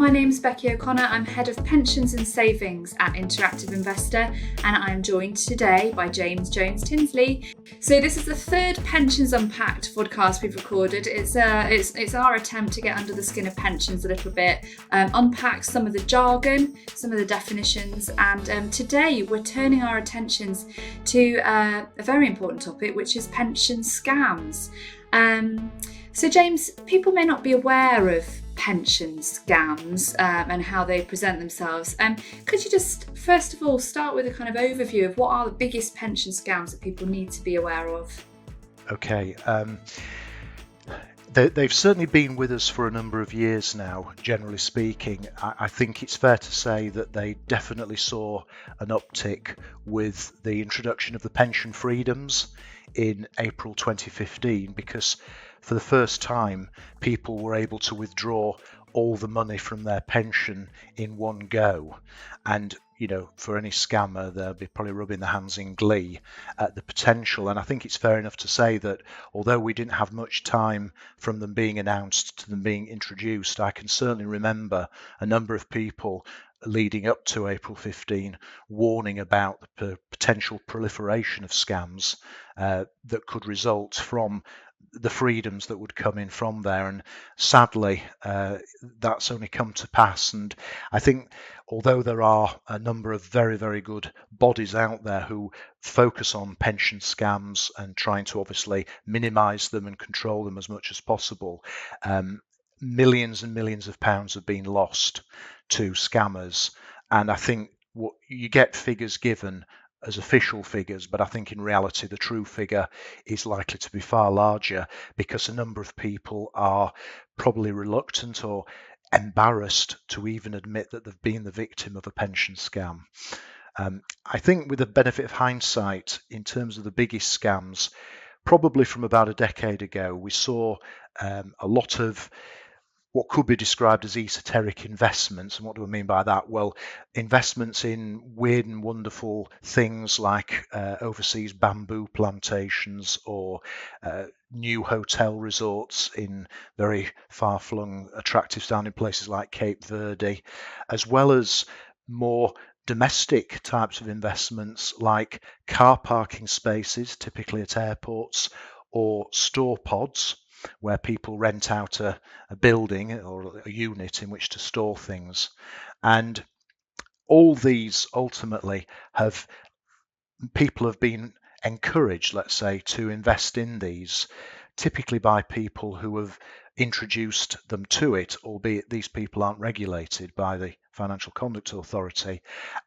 my name's Becky O'Connor. I'm Head of Pensions and Savings at Interactive Investor, and I'm joined today by James Jones Tinsley. So this is the third Pensions Unpacked podcast we've recorded. It's our attempt to get under the skin of pensions a little bit, unpack some of the jargon, some of the definitions, and today we're turning our attentions to a very important topic, which is pension scams. So James, people may not be aware of pension scams and how they present themselves. Could you just first of all start with a kind of overview of what are the biggest pension scams that people need to be aware of? Okay, they've certainly been with us for a number of years now, generally speaking. I think it's fair to say that they definitely saw an uptick with the introduction of the pension freedoms in April 2015, because for the first time people were able to withdraw all the money from their pension in one go. And for any scammer, they'll be probably rubbing their hands in glee at the potential. And I think it's fair enough to say that although we didn't have much time from them being announced to them being introduced, I can certainly remember a number of people leading up to April 15 warning about the potential proliferation of scams that could result from the freedoms that would come in from there. And sadly, that's only come to pass. And I think although there are a number of very, very good bodies out there who focus on pension scams and trying to obviously minimize them and control them as much as possible, millions and millions of pounds have been lost to scammers. And I think what you get figures given as official figures, but I think in reality the true figure is likely to be far larger, because a number of people are probably reluctant or embarrassed to even admit that they've been the victim of a pension scam. I think with the benefit of hindsight, in terms of the biggest scams, probably from about a decade ago, we saw a lot of what could be described as esoteric investments. And what do I mean by that? Well, investments in weird and wonderful things like overseas bamboo plantations or new hotel resorts in very far-flung, attractive sounding places like Cape Verde, as well as more domestic types of investments like car parking spaces, typically at airports, or store pods, where people rent out a building or a unit in which to store things. And all these ultimately people have been encouraged, let's say, to invest in these, typically by people who have introduced them to it, albeit these people aren't regulated by the Financial Conduct Authority,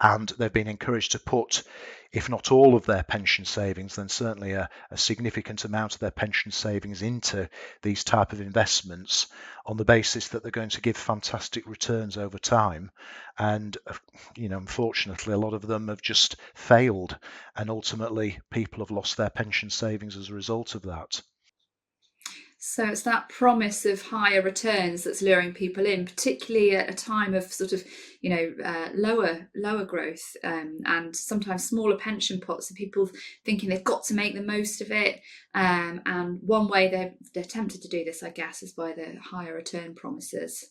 and they've been encouraged to put, if not all of their pension savings, then certainly a significant amount of their pension savings into these type of investments on the basis that they're going to give fantastic returns over time. And unfortunately, a lot of them have just failed, and ultimately people have lost their pension savings as a result of that. So it's that promise of higher returns that's luring people in, particularly at a time of sort of, lower growth and sometimes smaller pension pots, and people thinking they've got to make the most of it. And one way they're tempted to do this, I guess, is by the higher return promises.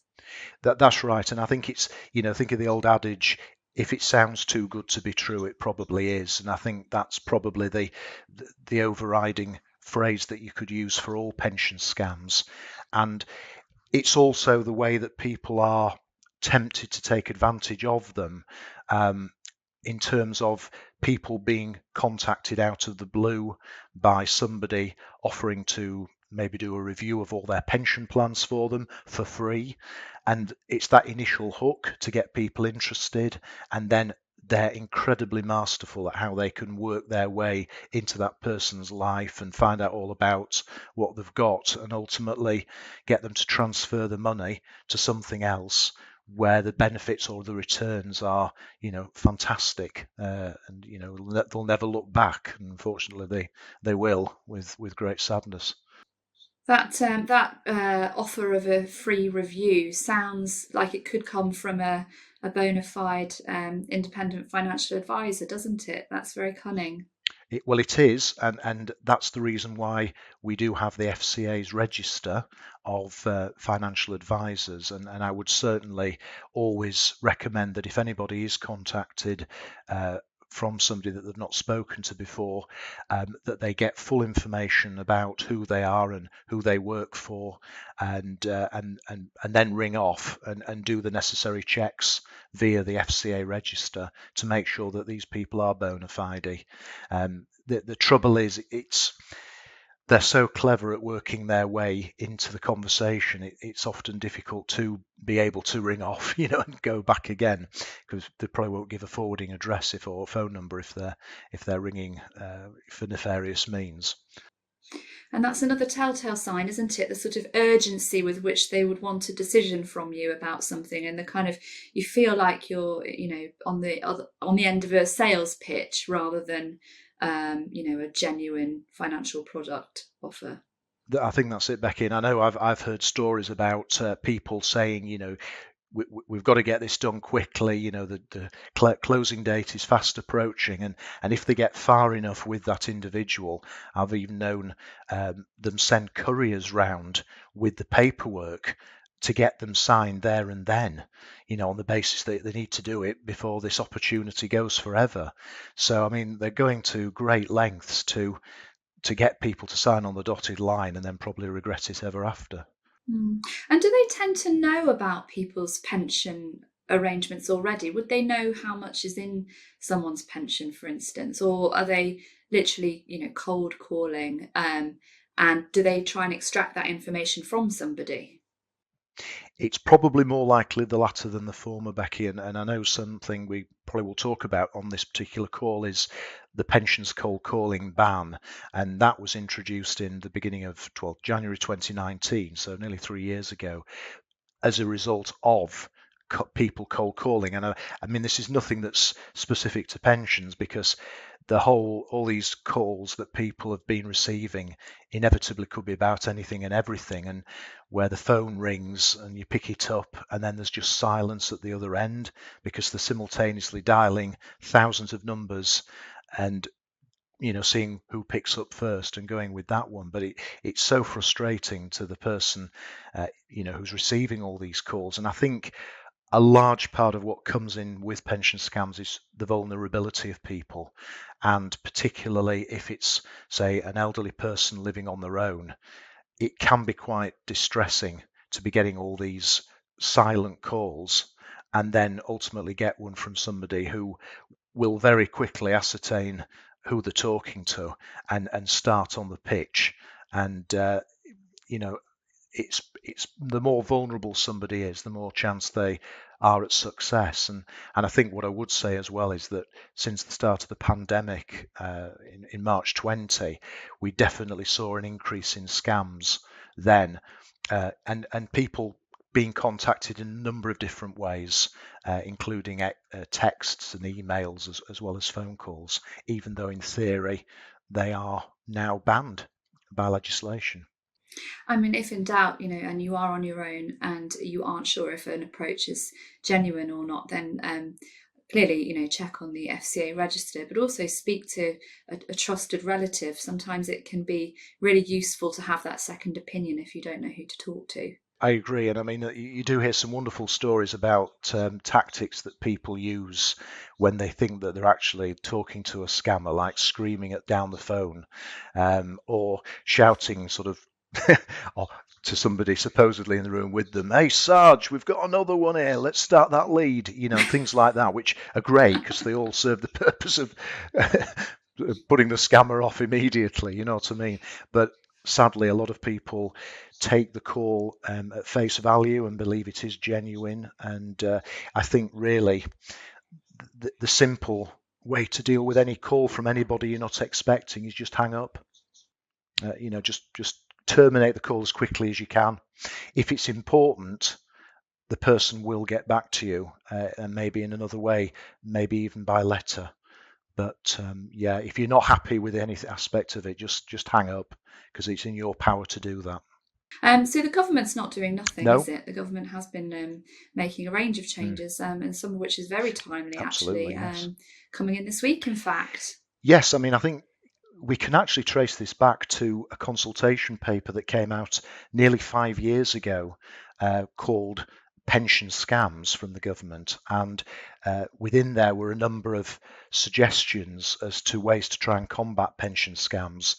That's right. And I think it's, think of the old adage, if it sounds too good to be true, it probably is. And I think that's probably the overriding phrase that you could use for all pension scams. And it's also the way that people are tempted to take advantage of them, in terms of people being contacted out of the blue by somebody offering to maybe do a review of all their pension plans for them for free. And it's that initial hook to get people interested, and then they're incredibly masterful at how they can work their way into that person's life and find out all about what they've got, and ultimately get them to transfer the money to something else where the benefits or the returns are, fantastic, and they'll never look back. And unfortunately, they will, with great sadness. That offer of a free review sounds like it could come from a bona fide independent financial advisor, doesn't it? That's very cunning. Well, it is, and that's the reason why we do have the FCA's register of financial advisors, and I would certainly always recommend that if anybody is contacted from somebody that they've not spoken to before, that they get full information about who they are and who they work for, and then ring off and do the necessary checks via the FCA register to make sure that these people are bona fide. The trouble is, they're so clever at working their way into the conversation. It's often difficult to be able to ring off, and go back again, because they probably won't give a forwarding address or a phone number if they're ringing for nefarious means. And that's another telltale sign, isn't it? The sort of urgency with which they would want a decision from you about something, and the kind of, you feel like you're, on the end of a sales pitch rather than, a genuine financial product offer. I think that's it, Becky. And I know I've heard stories about people saying, we've got to get this done quickly. The closing date is fast approaching, and if they get far enough with that individual, I've even known them send couriers round with the paperwork to get them signed there and then, on the basis that they need to do it before this opportunity goes forever. So, I mean, they're going to great lengths to get people to sign on the dotted line and then probably regret it ever after. And do they tend to know about people's pension arrangements already? Would they know how much is in someone's pension, for instance, or are they literally, cold calling? And do they try and extract that information from somebody? It's probably more likely the latter than the former, Becky, and I know something we probably will talk about on this particular call is the pensions cold calling ban, and that was introduced in the beginning of January 2019, so nearly 3 years ago, as a result of people cold calling. And I mean, this is nothing that's specific to pensions, because all these calls that people have been receiving inevitably could be about anything and everything, and where the phone rings and you pick it up and then there's just silence at the other end because they're simultaneously dialing thousands of numbers and seeing who picks up first and going with that one. But it's so frustrating to the person who's receiving all these calls. And I think a large part of what comes in with pension scams is the vulnerability of people, and particularly if it's, say, an elderly person living on their own, it can be quite distressing to be getting all these silent calls and then ultimately get one from somebody who will very quickly ascertain who they're talking to and start on the pitch. And it's the more vulnerable somebody is, the more chance they are at success. And I think what I would say as well is that since the start of the pandemic in March 20, we definitely saw an increase in scams then, and people being contacted in a number of different ways, including texts and emails as well as phone calls, even though in theory they are now banned by legislation. I mean, if in doubt, and you are on your own and you aren't sure if an approach is genuine or not, then clearly, check on the FCA register, but also speak to a trusted relative. Sometimes it can be really useful to have that second opinion if you don't know who to talk to. I agree, and I mean, you do hear some wonderful stories about tactics that people use when they think that they're actually talking to a scammer, like screaming down the phone, or shouting sort of to somebody supposedly in the room with them, "Hey Sarge, we've got another one here, let's start that lead," things like that, which are great because they all serve the purpose of putting the scammer off immediately, you know what I mean? But sadly, a lot of people take the call at face value and believe it is genuine. And I think really the simple way to deal with any call from anybody you're not expecting is just hang up. Just terminate the call as quickly as you can. If it's important, the person will get back to you, and maybe in another way, maybe even by letter. But if you're not happy with any aspect of it, just hang up, because it's in your power to do that. So the government's not doing nothing, No. Is it? The government has been making a range of changes, and some of which is very timely, Absolutely, actually, yes. coming in this week, in fact. Yes, I mean, I think we can actually trace this back to a consultation paper that came out nearly 5 years ago called Pension Scams from the government. And within there were a number of suggestions as to ways to try and combat pension scams.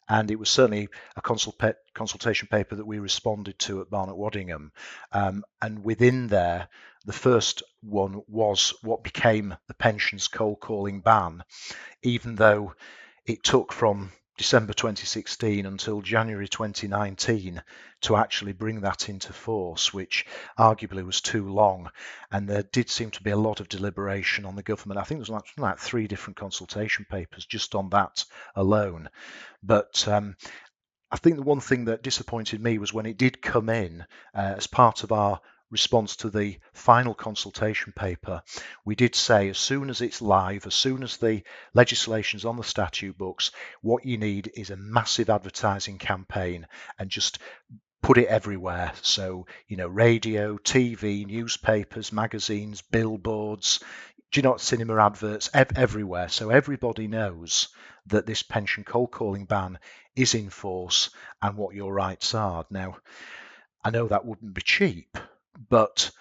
And it was certainly a consultation paper that we responded to at Barnett Waddingham. And within there, the first one was what became the pensions cold calling ban, even though it took from December 2016 until January 2019 to actually bring that into force, which arguably was too long. And there did seem to be a lot of deliberation on the government. I think there was like 3 different consultation papers just on that alone. But I think the one thing that disappointed me was when it did come in as part of our response to the final consultation paper, we did say as soon as it's live, as soon as the legislation's on the statute books, what you need is a massive advertising campaign and just put it everywhere. So, radio, TV, newspapers, magazines, billboards, cinema adverts, everywhere. So everybody knows that this pension cold calling ban is in force and what your rights are. Now, I know that wouldn't be cheap, but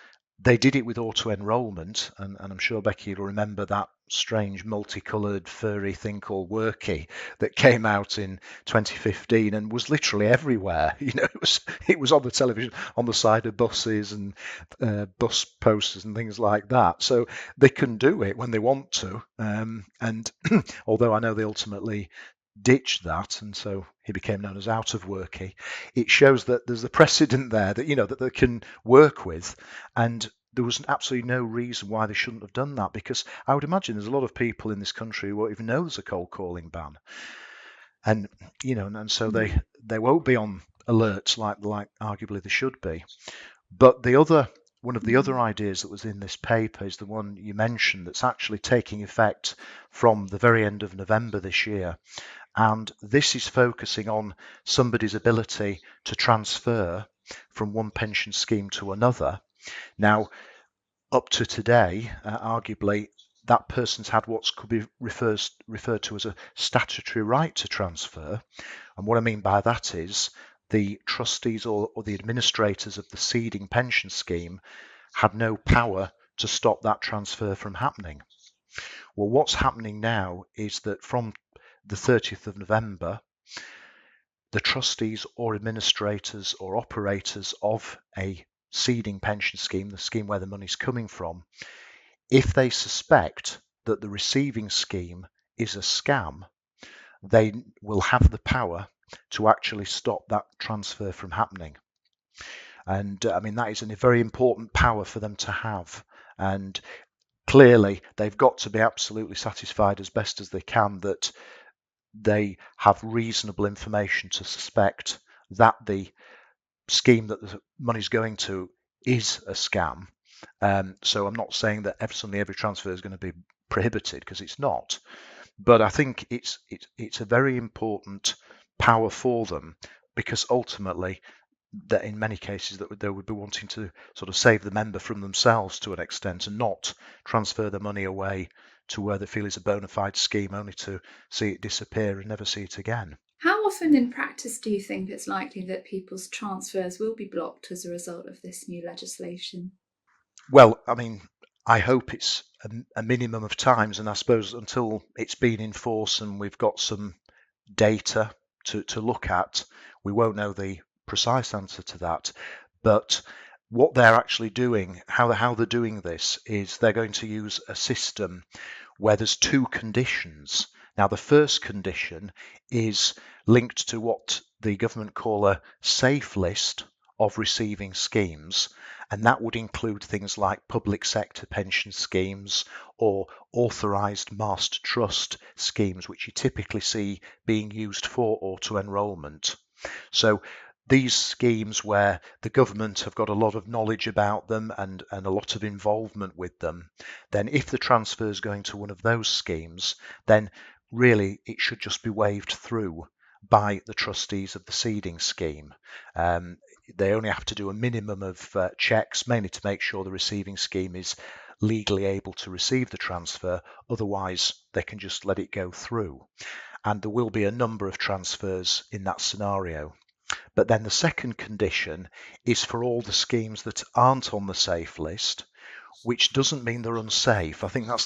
they did it with auto enrolment, and I'm sure Becky will remember that strange multicoloured furry thing called Worky that came out in 2015 and was literally everywhere. It was on the television, on the side of buses and bus posters and things like that. So they can do it when they want to. And although I know they ultimately ditched that, and so he became known as Out of Worky, it shows that there's a precedent there that that they can work with, and there was absolutely no reason why they shouldn't have done that, because I would imagine there's a lot of people in this country who won't even know there's a cold calling ban, and and so they won't be on alerts like arguably they should be. But one of the other ideas that was in this paper is the one you mentioned, that's actually taking effect from the very end of November this year. And this is focusing on somebody's ability to transfer from one pension scheme to another. Now, up to today, arguably, that person's had what could be referred to as a statutory right to transfer. And what I mean by that is the trustees or the administrators of the seeding pension scheme had no power to stop that transfer from happening. Well, what's happening now is that from the 30th of November, the trustees or administrators or operators of a seeding pension scheme, the scheme where the money's coming from, if they suspect that the receiving scheme is a scam, they will have the power to actually stop that transfer from happening. And that is a very important power for them to have. And clearly, they've got to be absolutely satisfied as best as they can that they have reasonable information to suspect that the scheme that the money's going to is a scam. So I'm not saying that suddenly every transfer is going to be prohibited, because it's not. But I think it's a very important power for them, because ultimately, that in many cases that they would be wanting to sort of save the member from themselves to an extent, and not transfer the money away to where they feel is a bona fide scheme, only to see it disappear and never see it again. How often in practice do you think it's likely that people's transfers will be blocked as a result of this new legislation? Well, I hope it's a minimum of times, and I suppose until it's been in force and we've got some data to look at, we won't know the precise answer to that. But what they're actually doing, how they're doing this, is they're going to use a system where there's 2 conditions. Now, the first condition is linked to what the government call a safe list of receiving schemes, and that would include things like public sector pension schemes or authorised master trust schemes, which you typically see being used for auto enrolment. So these schemes where the government have got a lot of knowledge about them and a lot of involvement with them, then if the transfer is going to one of those schemes, then really it should just be waved through by the trustees of the seeding scheme. They only have to do a minimum of checks, mainly to make sure the receiving scheme is legally able to receive the transfer. Otherwise, they can just let it go through. and there will be a number of transfers in that scenario. But then the second condition is for all the schemes that aren't on the safe list, which doesn't mean they're unsafe. I think I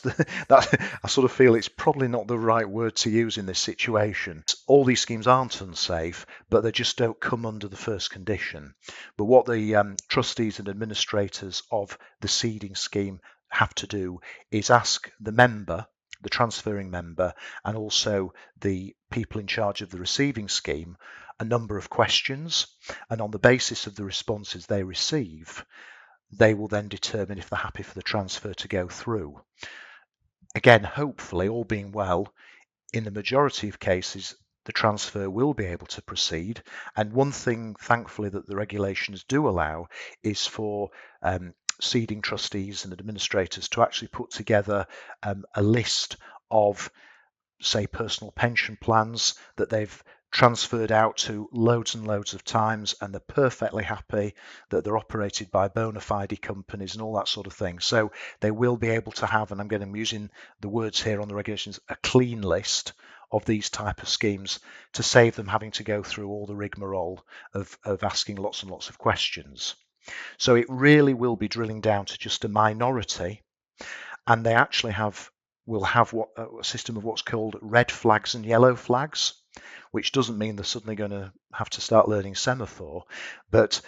sort of feel it's probably not the right word to use in this situation. All these schemes aren't unsafe, but they just don't come under the first condition. But what the trustees and administrators of the seeding scheme have to do is ask the member, the transferring member, and also the people in charge of the receiving scheme a number of questions, and on the basis of the responses they receive, they will then determine if they're happy for the transfer to go through. Again, hopefully, all being well, in the majority of cases, the transfer will be able to proceed. And one thing, thankfully, that the regulations do allow is for seeding trustees and administrators to actually put together a list of, say, personal pension plans that they've transferred out to loads and loads of times, and they're perfectly happy that they're operated by bona fide companies and all that sort of thing. So they will be able to have, and I'm using the words here on the regulations, a clean list of these type of schemes to save them having to go through all the rigmarole of asking lots and lots of questions. So it really will be drilling down to just a minority, and they actually will have a system of what's called red flags and yellow flags, which doesn't mean they're suddenly going to have to start learning semaphore, but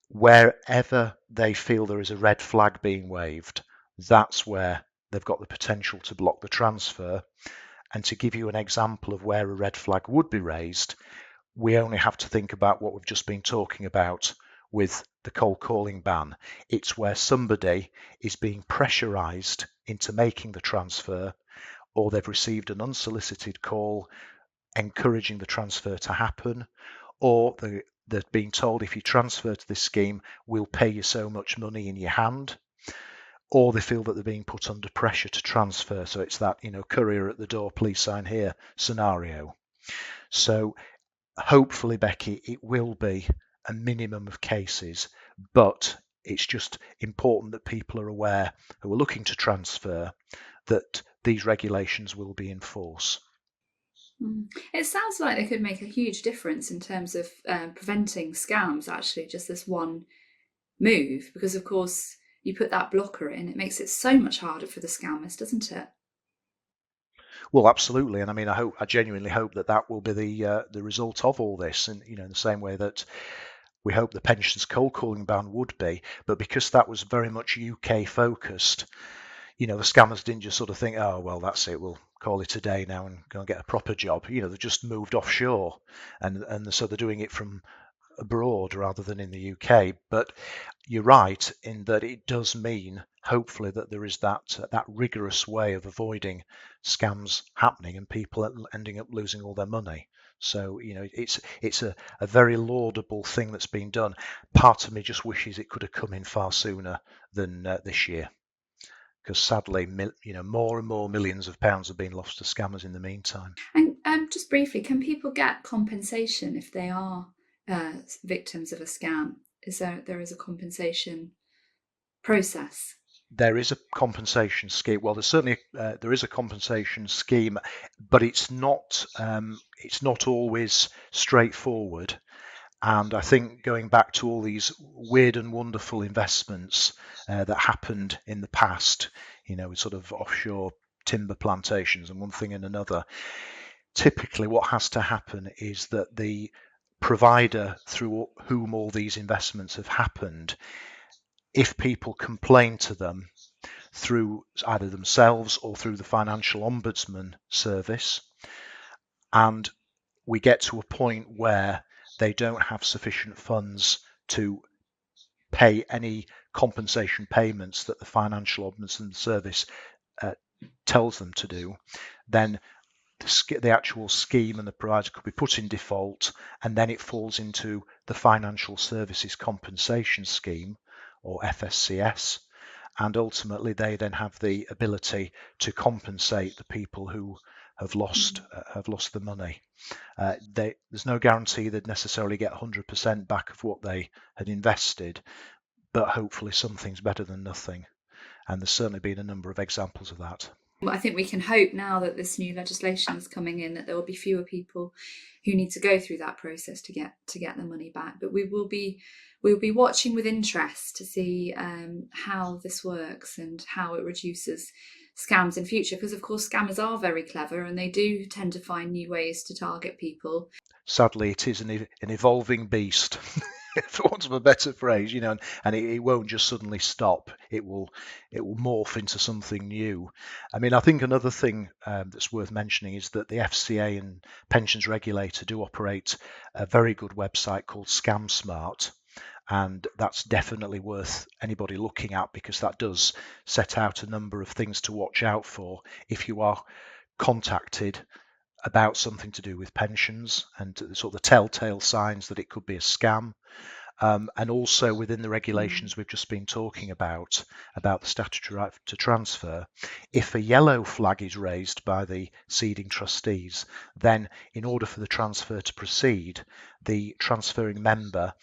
wherever they feel there is a red flag being waved, that's where they've got the potential to block the transfer. And to give you an example of where a red flag would be raised, we only have to think about what we've just been talking about with the cold calling ban. It's where somebody is being pressurized into making the transfer, or they've received an unsolicited call encouraging the transfer to happen, or they're being told, if you transfer to this scheme, we'll pay you so much money in your hand, or they feel that they're being put under pressure to transfer. So it's that, courier at the door, please sign here scenario. So hopefully, Becky, it will be a minimum of cases, but it's just important that people are aware, who are looking to transfer, that these regulations will be in force. It sounds like they could make a huge difference in terms of preventing scams, actually, just this one move, because of course you put that blocker in, it makes it so much harder for the scammers, doesn't it? Well, absolutely, and I genuinely hope that will be the result of all this, and in the same way that we hope the pensions cold calling ban would be, but because that was very much UK focused, the scammers didn't just sort of think, oh well, that's it, we'll call it a day now and go and get a proper job. They just moved offshore, and so they're doing it from abroad rather than in the UK. But you're right in that it does mean, hopefully, that there is that rigorous way of avoiding scams happening and people ending up losing all their money. So it's a very laudable thing that's been done. Part of me just wishes it could have come in far sooner than this year, because sadly, more and more millions of pounds have been lost to scammers in the meantime. And just briefly, can people get compensation if they are victims of a scam? There is a compensation process? There is a compensation scheme. Well, there's certainly there is a compensation scheme, but it's not always straightforward. And I think going back to all these weird and wonderful investments that happened in the past, with sort of offshore timber plantations and one thing and another, typically what has to happen is that the provider through whom all these investments have happened, if people complain to them through either themselves or through the Financial Ombudsman Service, and we get to a point where they don't have sufficient funds to pay any compensation payments that the Financial Ombudsman Service tells them to do, then the actual scheme and the provider could be put in default, and then it falls into the Financial Services Compensation Scheme, or FSCS, and ultimately they then have the ability to compensate the people who have lost the money. There's no guarantee they'd necessarily get 100% back of what they had invested, but hopefully something's better than nothing, and there's certainly been a number of examples of that. I think we can hope now that this new legislation is coming in that there will be fewer people who need to go through that process to get their money back. But we'll be watching with interest to see how this works and how it reduces scams in future, because of course scammers are very clever and they do tend to find new ways to target people. Sadly, it is an evolving beast, for want of a better phrase, and it won't just suddenly stop. It will morph into something new. I mean, I think another thing that's worth mentioning is that the FCA and pensions regulator do operate a very good website called ScamSmart. And that's definitely worth anybody looking at, because that does set out a number of things to watch out for if you are contacted about something to do with pensions, and sort of the telltale signs that it could be a scam. And also within the regulations we've just been talking about the statutory right to transfer, if a yellow flag is raised by the seeding trustees, then in order for the transfer to proceed, the transferring member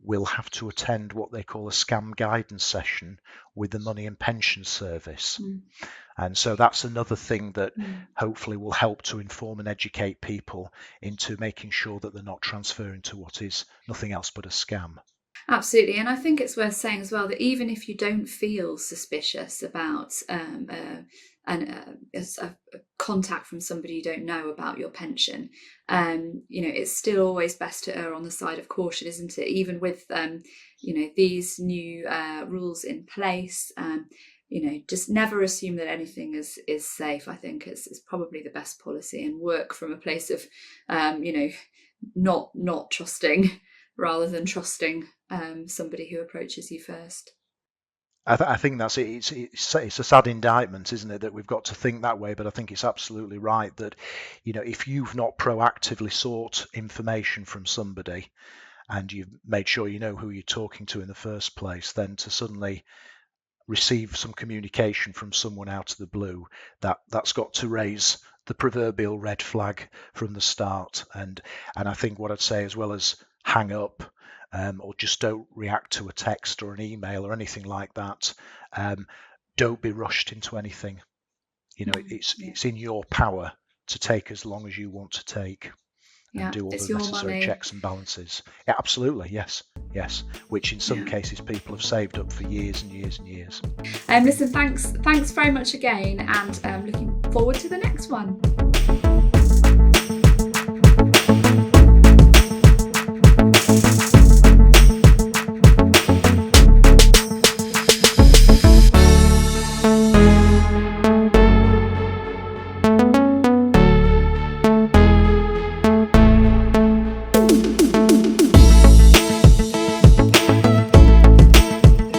will have to attend what they call a scam guidance session with the Money and Pensions Service. And so that's another thing that hopefully will help to inform and educate people into making sure that they're not transferring to what is nothing else but a scam. Absolutely. And I think it's worth saying as well that even if you don't feel suspicious about a contact from somebody you don't know about your pension, it's still always best to err on the side of caution, isn't it? Even with these new rules in place, just never assume that anything is safe. I think it's probably the best policy, and work from a place of not trusting rather than trusting somebody who approaches you first. I think that's it. It's a sad indictment, isn't it, that we've got to think that way? But I think it's absolutely right that, if you've not proactively sought information from somebody and you've made sure you know who you're talking to in the first place, then to suddenly receive some communication from someone out of the blue, that's got to raise the proverbial red flag from the start. And I think what I'd say, as well as hang up, or just don't react to a text or an email or anything like that. Don't be rushed into anything. It's in your power to take as long as you want to take, and do all the necessary checks and balances. Yeah, absolutely, yes. Which in some cases people have saved up for years and years and years. Listen, thanks very much again, and looking forward to the next one.